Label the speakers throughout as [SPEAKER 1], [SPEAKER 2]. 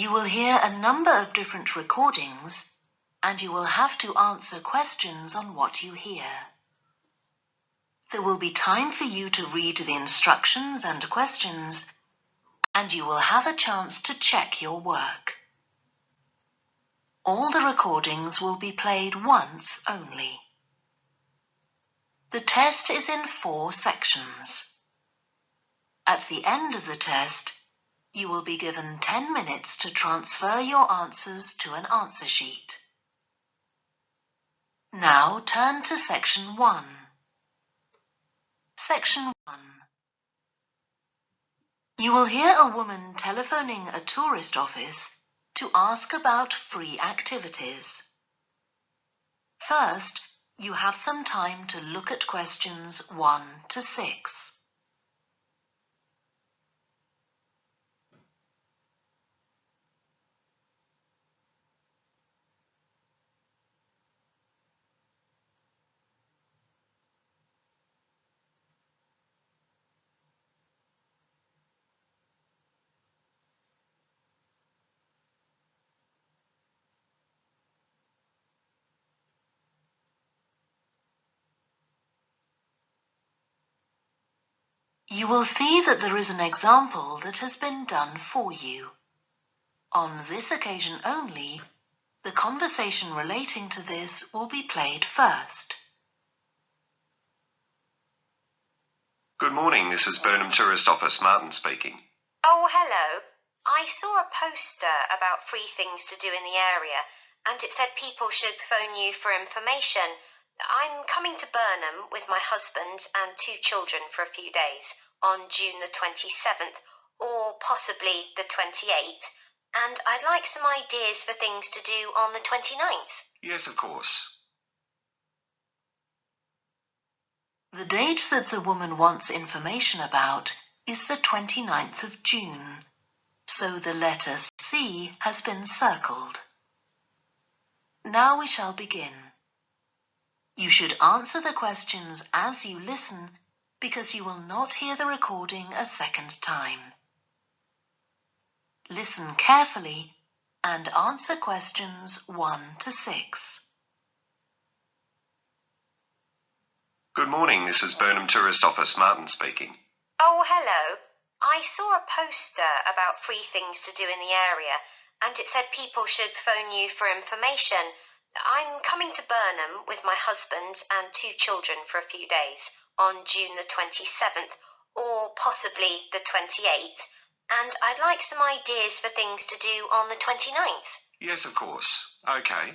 [SPEAKER 1] You will hear a number of different recordings, and you will have to answer questions on what you hear. There will be time for you to read the instructions and questions, and you will have a chance to check your work. All the recordings will be played once only. The test is in 4 sections. At the end of the test, you will be given 10 minutes to transfer your answers to an answer sheet. Now turn to Section 1. Section 1. You will hear a woman telephoning a tourist office to ask about free activities. First, you have some time to look at questions 1 to 6. You will see that there is an example that has been done for you. On this occasion only, the conversation relating to this will be played first.
[SPEAKER 2] Good morning, this is Burnham Tourist Office, Martin speaking.
[SPEAKER 3] Oh, hello. I saw a poster about free things to do in the area, and it said people should phone you for information. I'm coming to Burnham with my husband and 2 children for a few days on June the 27th, or possibly the 28th, and I'd like some ideas for things to do on the 29th.
[SPEAKER 2] Yes, of course.
[SPEAKER 1] The date that the woman wants information about is the 29th of June, so the letter C has been circled. Now we shall begin. You should answer the questions as you listen, because you will not hear the recording a second time. Listen carefully and answer questions 1 to 6.
[SPEAKER 2] Good morning, this is Burnham Tourist Office, Martin speaking.
[SPEAKER 3] Oh, hello. I saw a poster about free things to do in the area, and it said people should phone you for information. I'm coming to Burnham with my husband and 2 children for a few days on June the 27th, or possibly the 28th, and I'd like some ideas for things to do on the 29th.
[SPEAKER 2] Yes, of course. Okay.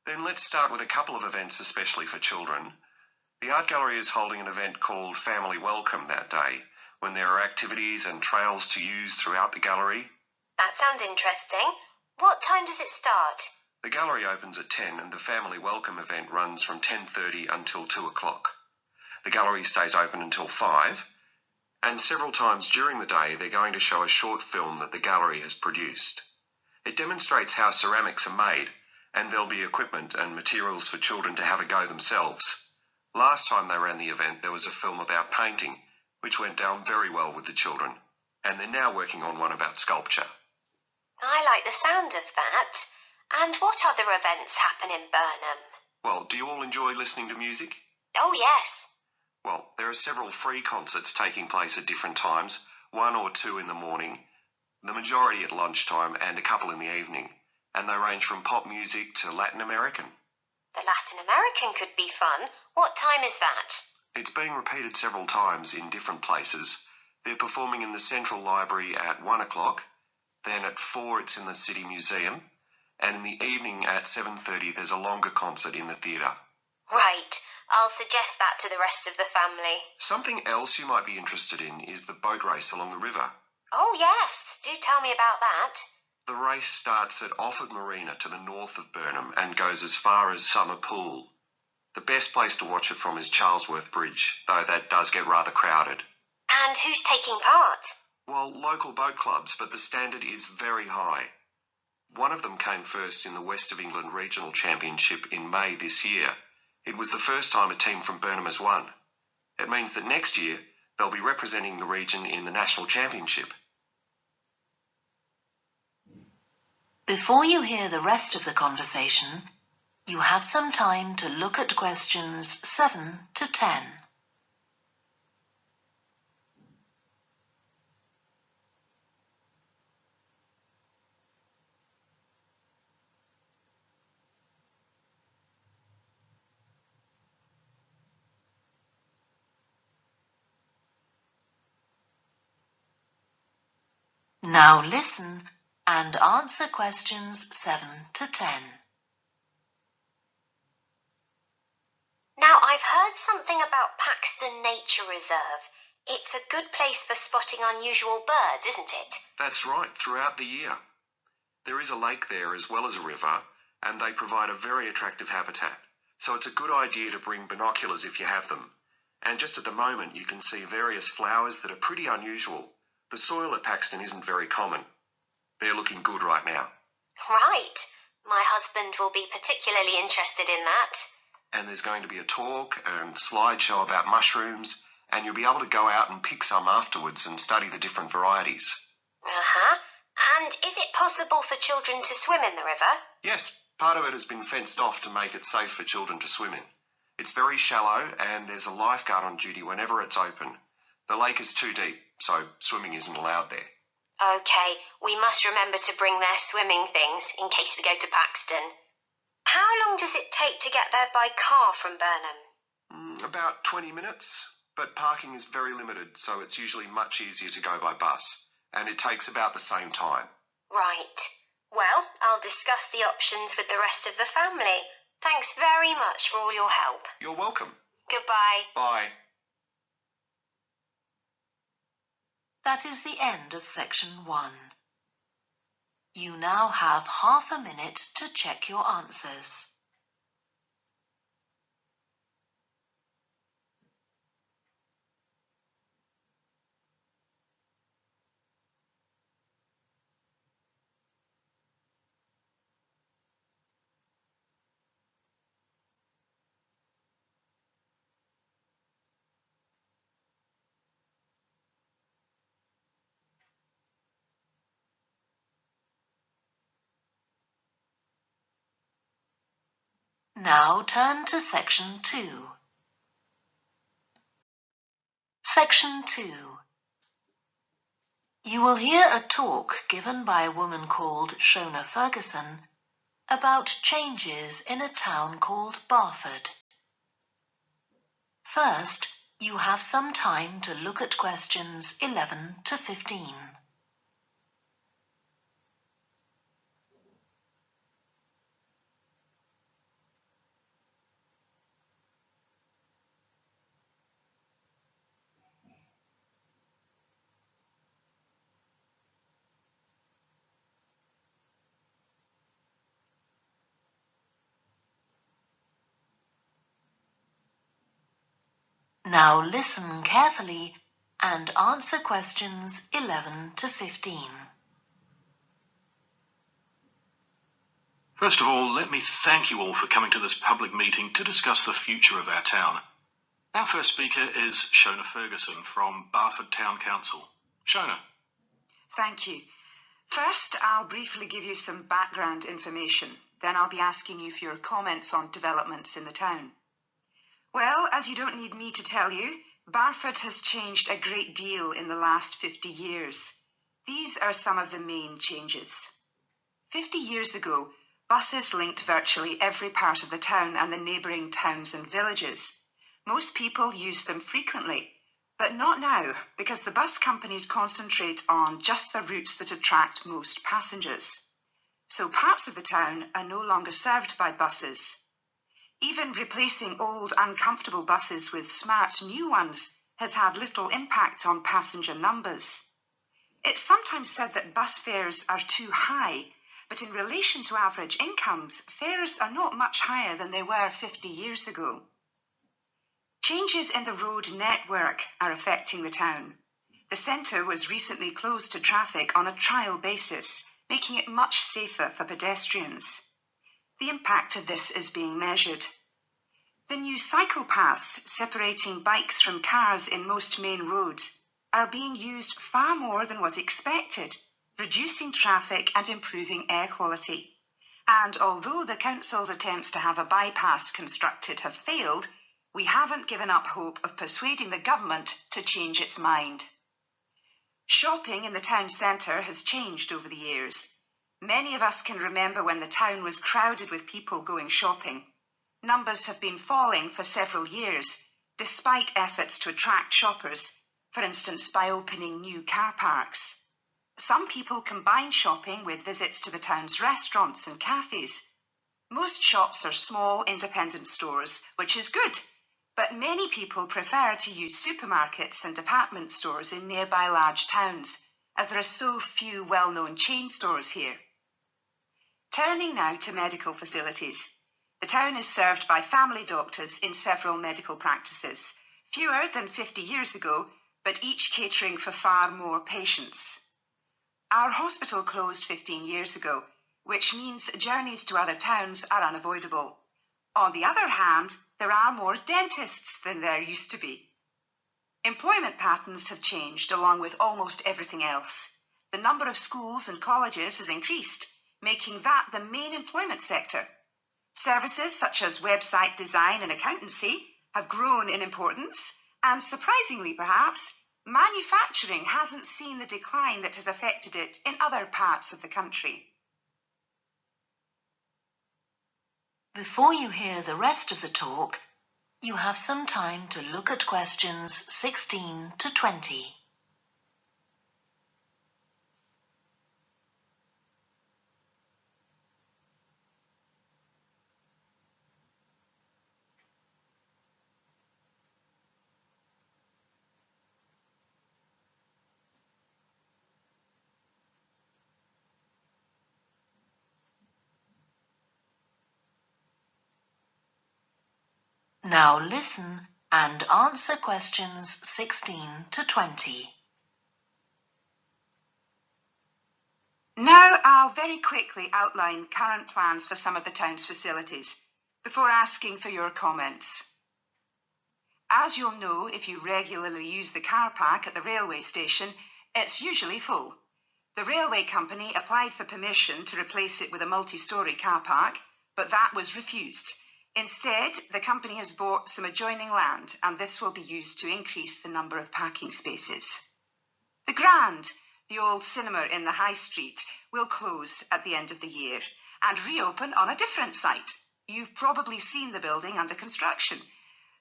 [SPEAKER 2] Then let's start with a couple of events especially for children. The art gallery is holding an event called Family Welcome that day, when there are activities and trails to use throughout the gallery.
[SPEAKER 3] That sounds interesting. What time does it start?
[SPEAKER 2] The gallery opens at 10 and the Family Welcome event runs from 10:30 until 2 o'clock. The gallery stays open until 5, and several times during the day they're going to show a short film that the gallery has produced. It demonstrates how ceramics are made, and there'll be equipment and materials for children to have a go themselves. Last time they ran the event there was a film about painting, which went down very well with the children, and they're now working on one about sculpture.
[SPEAKER 3] I like the sound of that. And what other events happen in Burnham?
[SPEAKER 2] Well, do you all enjoy listening to music?
[SPEAKER 3] Oh, yes.
[SPEAKER 2] Well, there are several free concerts taking place at different times, 1 or 2 in the morning, the majority at lunchtime and a couple in the evening, and they range from pop music to Latin American.
[SPEAKER 3] The Latin American could be fun. What time is that?
[SPEAKER 2] It's being repeated several times in different places. They're performing in the Central Library at 1 o'clock, then at 4 it's in the City Museum, and in the evening at 7:30 there's a longer concert in the theatre.
[SPEAKER 3] Right. I'll suggest that to the rest of the family.
[SPEAKER 2] Something else you might be interested in is the boat race along the river.
[SPEAKER 3] Oh, yes. Do tell me about that.
[SPEAKER 2] The race starts at Offord Marina to the north of Burnham and goes as far as Summer Pool. The best place to watch it from is Charlesworth Bridge, though that does get rather crowded.
[SPEAKER 3] And who's taking part?
[SPEAKER 2] Well, local boat clubs, but the standard is very high. One of them came first in the West of England Regional Championship in May this year. It was the first time a team from Burnham has won. It means that next year they'll be representing the region in the National Championship.
[SPEAKER 1] Before you hear the rest of the conversation, you have some time to look at questions 7 to 10. Now listen and answer questions 7 to 10.
[SPEAKER 3] Now, I've heard something about Paxton Nature Reserve. It's a good place for spotting unusual birds, isn't it?
[SPEAKER 2] That's right, throughout the year. There is a lake there as well as a river, and they provide a very attractive habitat. So it's a good idea to bring binoculars if you have them. And just at the moment you can see various flowers that are pretty unusual. The soil at Paxton isn't very common. They're looking good right now.
[SPEAKER 3] Right. My husband will be particularly interested in that.
[SPEAKER 2] And there's going to be a talk and slideshow about mushrooms, and you'll be able to go out and pick some afterwards and study the different varieties.
[SPEAKER 3] And is it possible for children to swim in the river?
[SPEAKER 2] Yes, part of it has been fenced off to make it safe for children to swim in. It's very shallow, and there's a lifeguard on duty whenever it's open. The lake is too deep, so swimming isn't allowed there.
[SPEAKER 3] OK, we must remember to bring their swimming things in case we go to Paxton. How long does it take to get there by car from Burnham?
[SPEAKER 2] About 20 minutes, but parking is very limited, so it's usually much easier to go by bus, and it takes about the same time.
[SPEAKER 3] Right. Well, I'll discuss the options with the rest of the family. Thanks very much for all your help.
[SPEAKER 2] You're welcome.
[SPEAKER 3] Goodbye.
[SPEAKER 2] Bye.
[SPEAKER 1] That is the end of section 1. You now have half a minute to check your answers. Now turn to section 2. Section 2. You will hear a talk given by a woman called Shona Ferguson about changes in a town called Barford. First, you have some time to look at questions 11 to 15. Now listen carefully and answer questions 11 to 15.
[SPEAKER 4] First of all, let me thank you all for coming to this public meeting to discuss the future of our town. Our first speaker is Shona Ferguson from Barford Town Council. Shona.
[SPEAKER 5] Thank you. First, I'll briefly give you some background information. Then I'll be asking you for your comments on developments in the town. Well, as you don't need me to tell you, Barford has changed a great deal in the last 50 years. These are some of the main changes. 50 years ago, buses linked virtually every part of the town and the neighbouring towns and villages. Most people use them frequently, but not now, because the bus companies concentrate on just the routes that attract most passengers. So parts of the town are no longer served by buses. Even replacing old, uncomfortable buses with smart new ones has had little impact on passenger numbers. It's sometimes said that bus fares are too high, but in relation to average incomes, fares are not much higher than they were 50 years ago. Changes in the road network are affecting the town. The centre was recently closed to traffic on a trial basis, making it much safer for pedestrians. The impact of this is being measured. The new cycle paths separating bikes from cars in most main roads are being used far more than was expected, reducing traffic and improving air quality. And although the council's attempts to have a bypass constructed have failed, we haven't given up hope of persuading the government to change its mind. Shopping in the town centre has changed over the years. Many of us can remember when the town was crowded with people going shopping. Numbers have been falling for several years, despite efforts to attract shoppers, for instance by opening new car parks. Some people combine shopping with visits to the town's restaurants and cafes. Most shops are small independent stores, which is good, but many people prefer to use supermarkets and department stores in nearby large towns, as there are so few well-known chain stores here. Turning now to medical facilities. The town is served by family doctors in several medical practices, fewer than 50 years ago, but each catering for far more patients. Our hospital closed 15 years ago, which means journeys to other towns are unavoidable. On the other hand, there are more dentists than there used to be. Employment patterns have changed along with almost everything else. The number of schools and colleges has increased, making that the main employment sector. Services such as website design and accountancy have grown in importance, and surprisingly perhaps, manufacturing hasn't seen the decline that has affected it in other parts of the country.
[SPEAKER 1] Before you hear the rest of the talk, you have some time to look at questions 16 to 20. Now listen and answer questions 16 to 20.
[SPEAKER 5] Now I'll very quickly outline current plans for some of the town's facilities before asking for your comments. As you'll know if you regularly use the car park at the railway station, it's usually full. The railway company applied for permission to replace it with a multi-storey car park, but that was refused. Instead, the company has bought some adjoining land, and this will be used to increase the number of parking spaces. The Grand, the old cinema in the High Street, will close at the end of the year and reopen on a different site. You've probably seen the building under construction.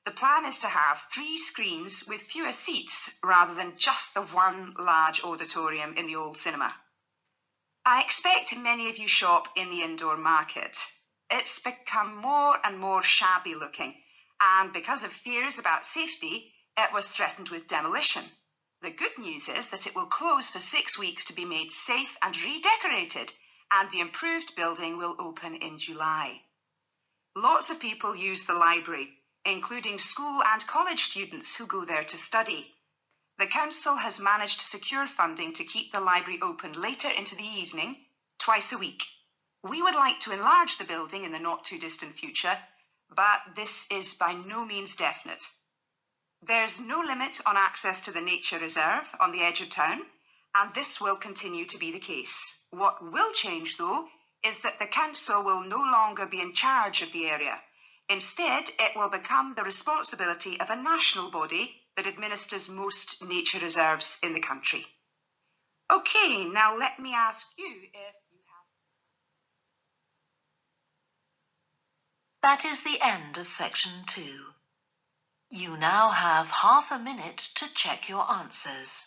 [SPEAKER 5] The plan is to have 3 screens with fewer seats rather than just the one large auditorium in the old cinema. I expect many of you shop in the indoor market. It's become more and more shabby looking, and because of fears about safety, it was threatened with demolition. The good news is that it will close for 6 weeks to be made safe and redecorated, and the improved building will open in July. Lots of people use the library, including school and college students who go there to study. The council has managed to secure funding to keep the library open later into the evening, twice a week. We would like to enlarge the building in the not too distant future, but this is by no means definite. There's no limit on access to the nature reserve on the edge of town, and this will continue to be the case. What will change, though, is that the council will no longer be in charge of the area. Instead, it will become the responsibility of a national body that administers most nature reserves in the country. Okay, now let me ask you if you have...
[SPEAKER 1] That is the end of section 2. You now have half a minute to check your answers.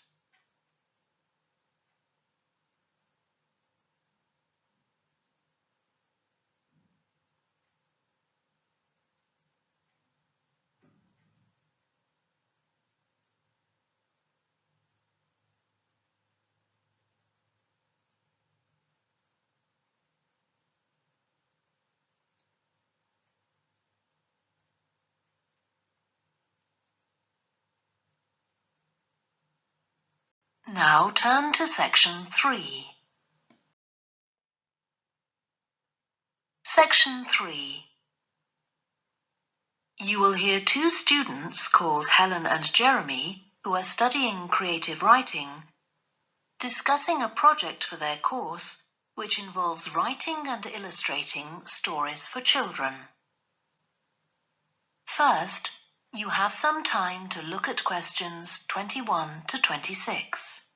[SPEAKER 1] Now turn to section 3. Section 3. You will hear 2 students called Helen and Jeremy, who are studying creative writing, discussing a project for their course, which involves writing and illustrating stories for children. First, you have some time to look at questions 21 to 26.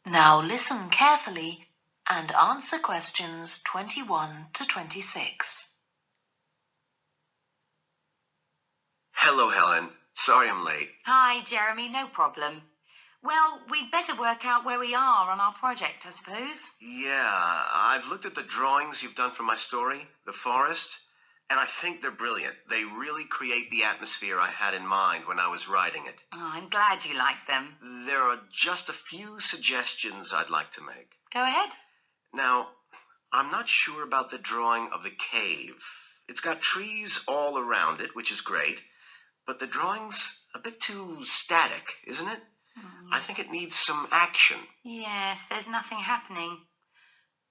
[SPEAKER 1] Now listen carefully and answer questions 21 to 26.
[SPEAKER 2] Hello, Helen. Sorry I'm late.
[SPEAKER 5] Hi, Jeremy, no problem. Well, we'd better work out where we are on our project, I suppose.
[SPEAKER 2] Yeah, I've looked at the drawings you've done for my story, The Forest, and I think they're brilliant. They really create the atmosphere I had in mind when I was writing it.
[SPEAKER 5] Oh, I'm glad you like them.
[SPEAKER 2] There are just a few suggestions I'd like to make.
[SPEAKER 5] Go ahead.
[SPEAKER 2] Now, I'm not sure about the drawing of the cave. It's got trees all around it, which is great, but the drawing's a bit too static, isn't it? I think it needs some action.
[SPEAKER 5] Yes, there's nothing happening.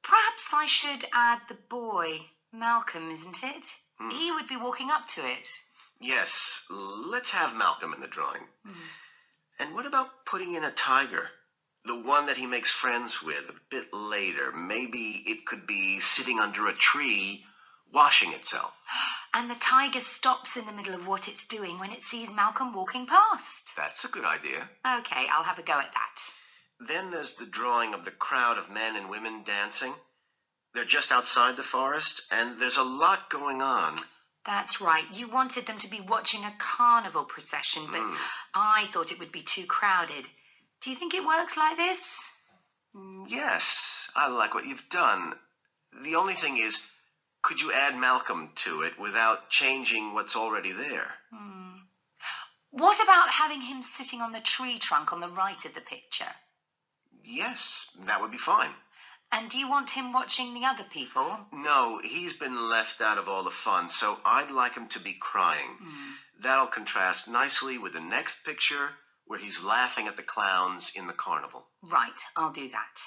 [SPEAKER 5] Perhaps I should add the boy, Malcolm, isn't it? He would be walking up to it.
[SPEAKER 2] Yes, let's have Malcolm in the drawing. And what about putting in a tiger? The one that he makes friends with a bit later. Maybe it could be sitting under a tree, washing itself.
[SPEAKER 5] And the tiger stops in the middle of what it's doing when it sees Malcolm walking past.
[SPEAKER 2] That's a good idea.
[SPEAKER 5] Okay, I'll have a go at that.
[SPEAKER 2] Then there's the drawing of the crowd of men and women dancing. They're just outside the forest, and there's a lot going on.
[SPEAKER 5] That's right. You wanted them to be watching a carnival procession, but I thought it would be too crowded. Do you think it works like this?
[SPEAKER 2] Yes, I like what you've done. The only thing is, could you add Malcolm to it without changing what's already there?
[SPEAKER 5] What about having him sitting on the tree trunk on the right of the picture?
[SPEAKER 2] Yes, that would be fine.
[SPEAKER 5] And do you want him watching the other people?
[SPEAKER 2] No, he's been left out of all the fun, so I'd like him to be crying. That'll contrast nicely with the next picture where he's laughing at the clowns in the carnival.
[SPEAKER 5] Right, I'll do that.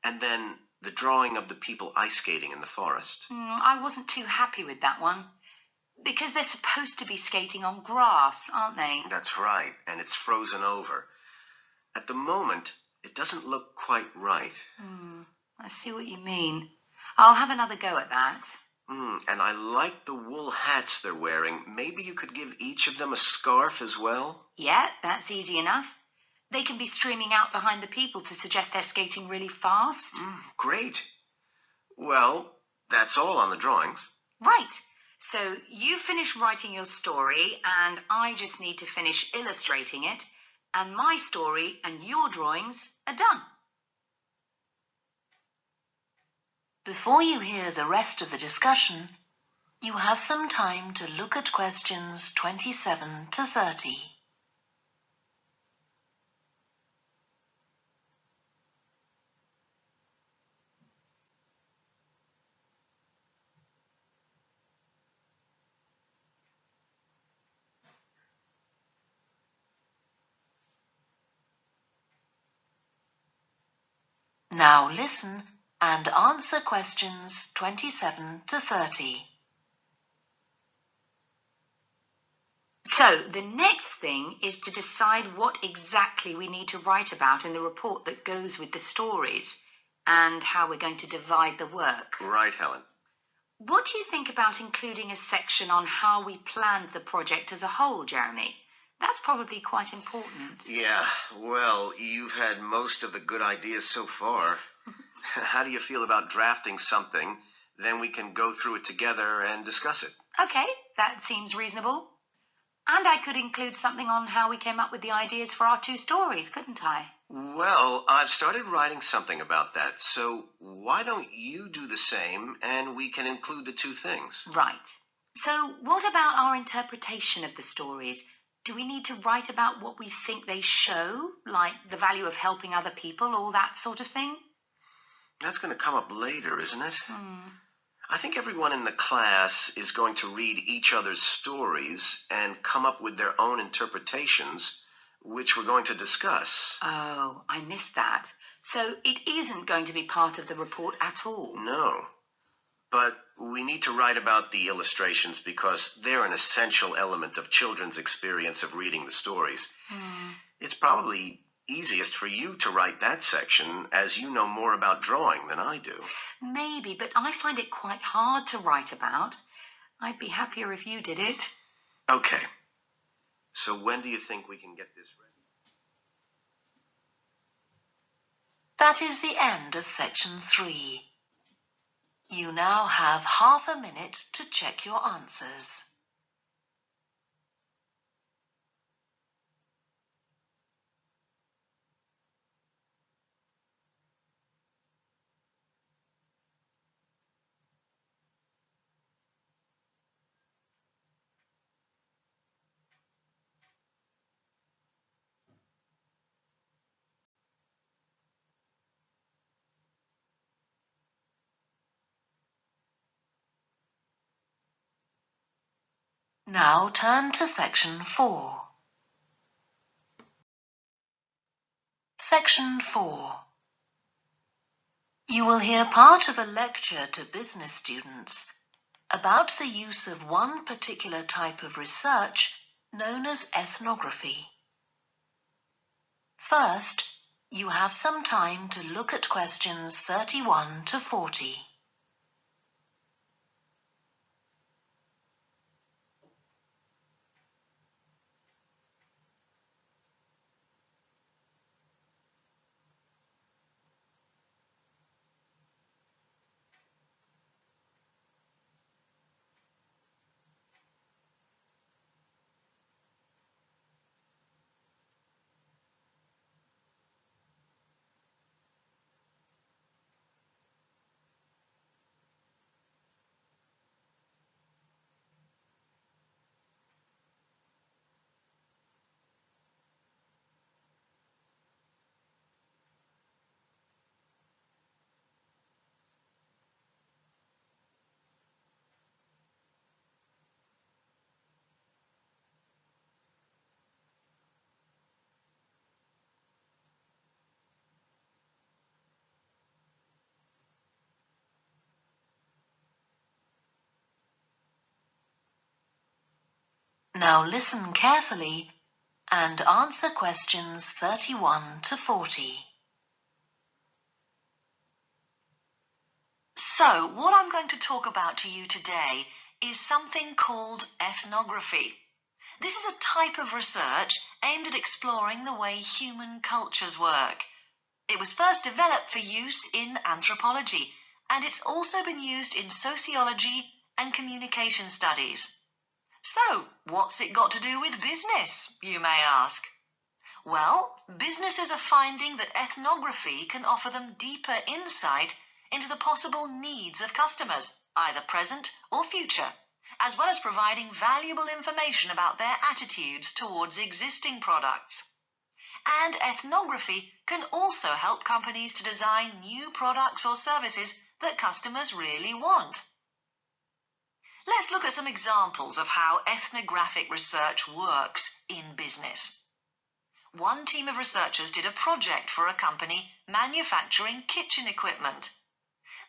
[SPEAKER 2] And then the drawing of the people ice skating in the forest.
[SPEAKER 5] I wasn't too happy with that one. Because they're supposed to be skating on grass, aren't they?
[SPEAKER 2] That's right, and it's frozen over. At the moment, it doesn't look quite right.
[SPEAKER 5] I see what you mean. I'll have another go at that.
[SPEAKER 2] And I like the wool hats they're wearing. Maybe you could give each of them a scarf as well?
[SPEAKER 5] Yeah, that's easy enough. They can be streaming out behind the people to suggest they're skating really fast.
[SPEAKER 2] Great. Well, that's all on the drawings.
[SPEAKER 5] Right. So you finish writing your story, and I just need to finish illustrating it, and my story and your drawings are done.
[SPEAKER 1] Before you hear the rest of the discussion, you have some time to look at questions 27 to 30. Now listen and answer questions 27 to 30.
[SPEAKER 5] So the next thing is to decide what exactly we need to write about in the report that goes with the stories and how we're going to divide the work.
[SPEAKER 2] Right, Helen.
[SPEAKER 5] What do you think about including a section on how we planned the project as a whole, Jeremy? That's probably quite important.
[SPEAKER 2] Yeah, well, you've had most of the good ideas so far. How do you feel about drafting something? Then we can go through it together and discuss it.
[SPEAKER 5] Okay, that seems reasonable. And I could include something on how we came up with the ideas for our two stories, couldn't I?
[SPEAKER 2] Well, I've started writing something about that, so why don't you do the same and we can include the two things?
[SPEAKER 5] Right. So what about our interpretation of the stories? Do we need to write about what we think they show, like the value of helping other people, all that sort of thing?
[SPEAKER 2] That's going to come up later, isn't it? I think everyone in the class is going to read each other's stories and come up with their own interpretations, which we're going to discuss.
[SPEAKER 5] Oh, I missed that. So it isn't going to be part of the report at all?
[SPEAKER 2] No. But we need to write about the illustrations because they're an essential element of children's experience of reading the stories. It's probably easiest for you to write that section, as you know more about drawing than I do.
[SPEAKER 5] Maybe, but I find it quite hard to write about. I'd be happier if you did it.
[SPEAKER 2] Okay. So when do you think we can get this ready?
[SPEAKER 1] That is the end of section 3. You now have half a minute to check your answers. Now turn to section 4. Section 4. You will hear part of a lecture to business students about the use of one particular type of research known as ethnography. First, you have some time to look at questions 31 to 40. Now listen carefully and answer questions 31 to 40. So, what I'm going to talk about to you today is something called ethnography. This is a type of research aimed at exploring the way human cultures work. It was first developed for use in anthropology, and it's also been used in sociology and communication studies. So, what's it got to do with business, you may ask? Well, businesses are finding that ethnography can offer them deeper insight into the possible needs of customers, either present or future, as well as providing valuable information about their attitudes towards existing products. And ethnography can also help companies to design new products or services that customers really want. Let's look at some examples of how ethnographic research works in business. One team of researchers did a project for a company manufacturing kitchen equipment.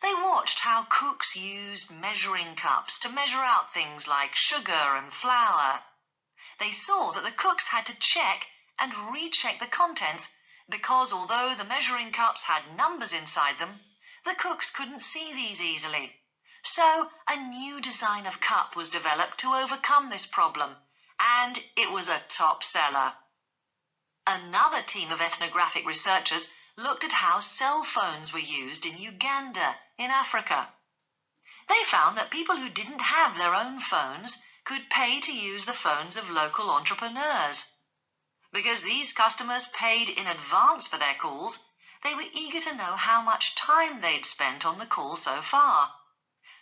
[SPEAKER 1] They watched how cooks used measuring cups to measure out things like sugar and flour. They saw that the cooks had to check and recheck the contents because although the measuring cups had numbers inside them, the cooks couldn't see these easily. So a new design of cup was developed to overcome this problem, and it was a top seller. Another team of ethnographic researchers looked at how cell phones were used in Uganda, in Africa. They found that people who didn't have their own phones could pay to use the phones of local entrepreneurs. Because these customers paid in advance for their calls, they were eager to know how much time they'd spent on the call so far.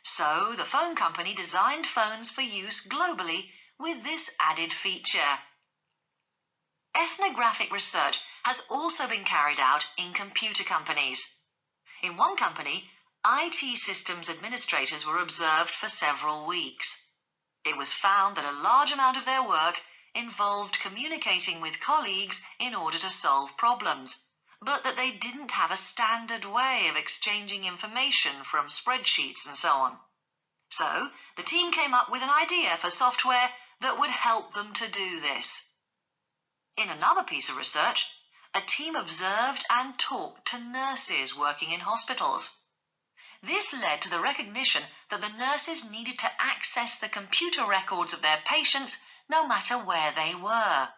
[SPEAKER 1] So the phone company designed phones for use globally with this added feature. ethnographic research has also been carried out in computer companies. In one company, IT systems administrators were observed for several weeks. It was found that a large amount of their work involved communicating with colleagues in order to solve problems, but that they didn't have a standard way of exchanging information from spreadsheets and so on. So, the team came up with an idea for software that would help them to do this. In another piece of research, a team observed and talked to nurses working in hospitals. This led to the recognition that the nurses needed to access the computer records of their patients no matter where they were.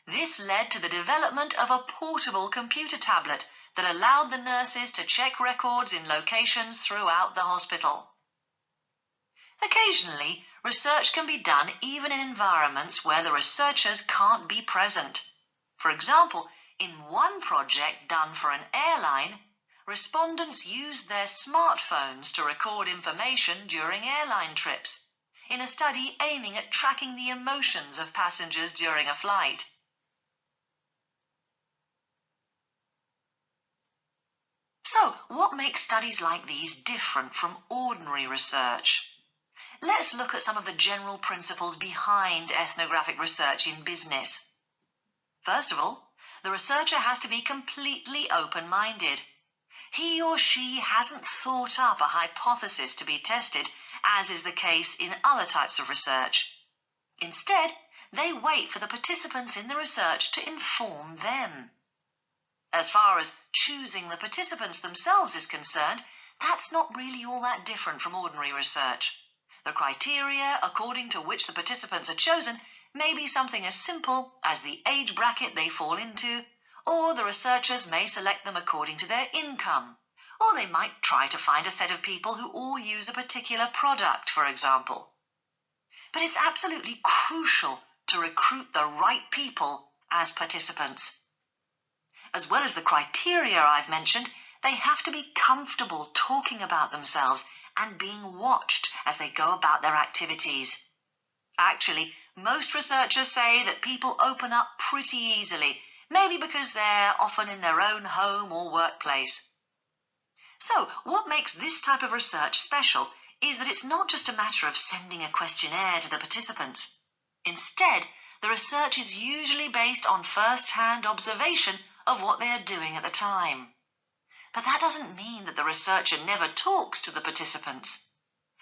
[SPEAKER 1] This led to the development of a portable computer tablet that allowed the nurses to check records in locations throughout the hospital. Occasionally, research can be done even in environments where the researchers can't be present. For example, in one project done for an airline, respondents used their smartphones to record information during airline trips, in a study aiming at tracking the emotions of passengers during a flight. So, what makes studies like these different from ordinary research? Let's look at some of the general principles behind ethnographic research in business. First of all, the researcher has to be completely open-minded. He or she hasn't thought up a hypothesis to be tested, as is the case in other types of research. Instead, they wait for the participants in the research to inform them. As far as choosing the participants themselves is concerned, that's not really all that different from ordinary research. The criteria according to which the participants are chosen may be something as simple as the age bracket they fall into, or the researchers may select them according to their income, or they might try to find a set of people who all use a particular product, for example. But it's absolutely crucial to recruit the right people as participants. As well as the criteria I've mentioned, they have to be comfortable talking about themselves and being watched as they go about their activities. Actually, most researchers say that people open up pretty easily, maybe because they're often in their own home or workplace. So, what makes this type of research special is that it's not just a matter of sending a questionnaire to the participants. Instead, the research is usually based on first-hand observation of what they are doing at the time. But that doesn't mean that the researcher never talks to the participants.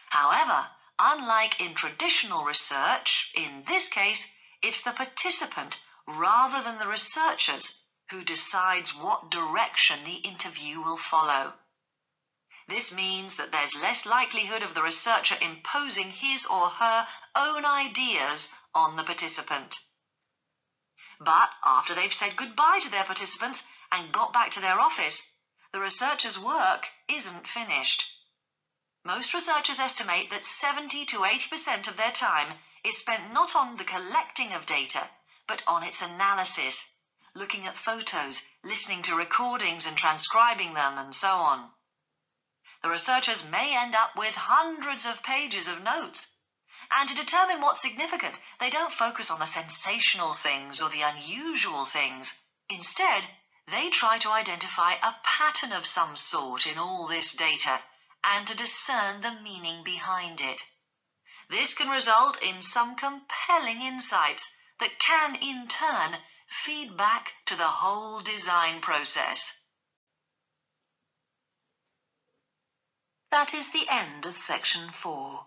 [SPEAKER 1] However, unlike in traditional research, in this case, it's the participant rather than the researchers who decides what direction the interview will follow. This means that there's less likelihood of the researcher imposing his or her own ideas on the participant. But after they've said goodbye to their participants and got back to their office, the researcher's work isn't finished. Most researchers estimate that 70 to 80% of their time is spent not on the collecting of data, but on its analysis, looking at photos, listening to recordings and transcribing them, and so on. The researchers may end up with hundreds of pages of notes. And to determine what's significant, they don't focus on the sensational things or the unusual things. Instead, they try to identify a pattern of some sort in all this data and to discern the meaning behind it. This can result in some compelling insights that can, in turn, feed back to the whole design process. That is the end of section 4.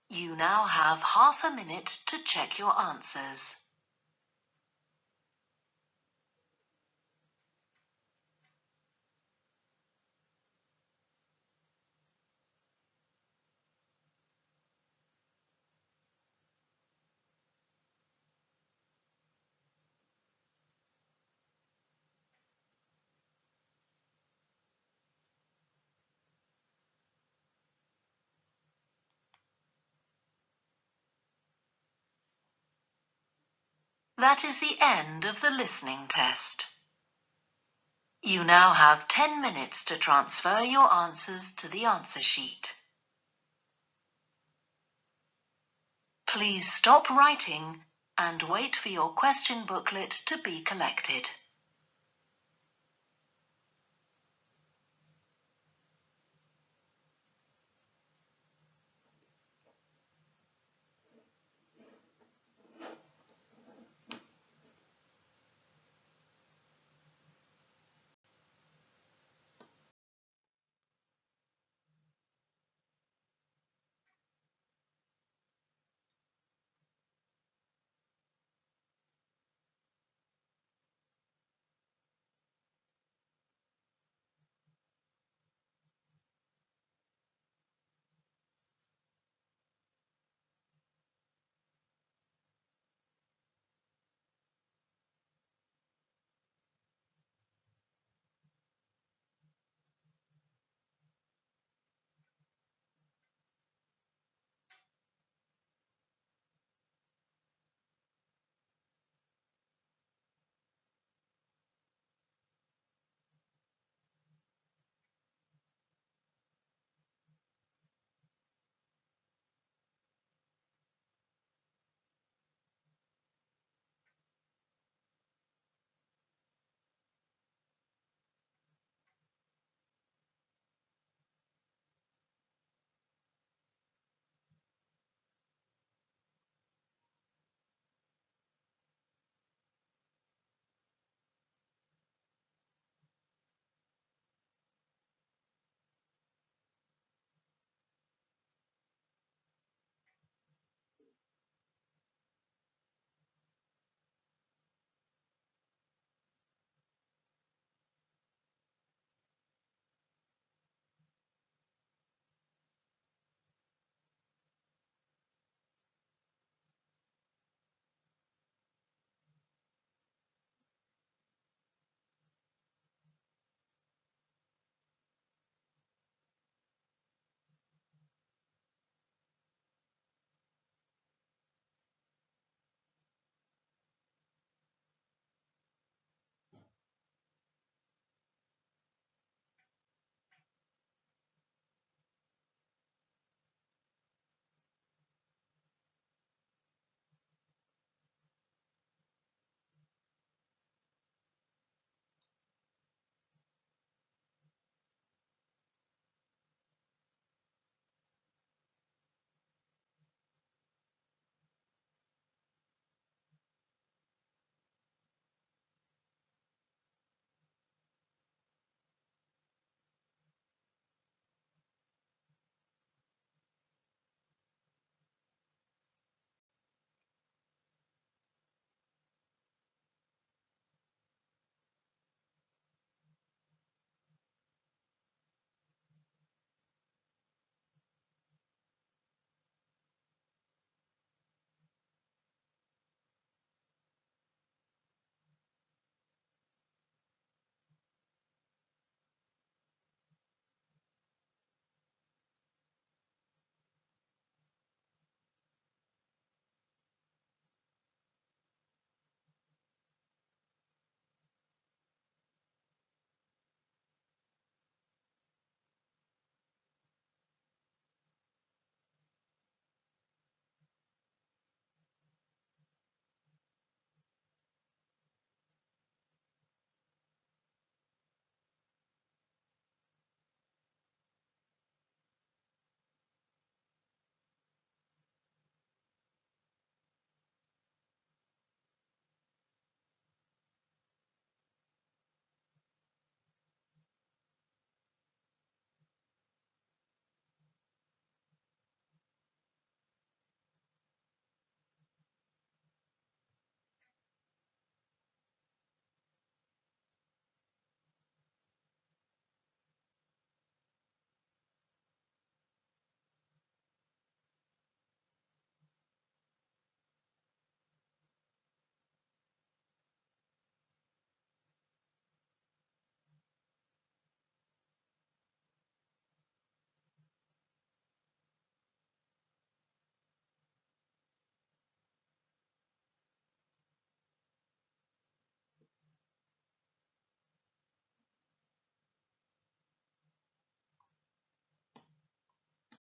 [SPEAKER 1] You now have half a minute to check your answers. That is the end of the listening test. You now have 10 minutes to transfer your answers to the answer sheet. Please stop writing and wait for your question booklet to be collected.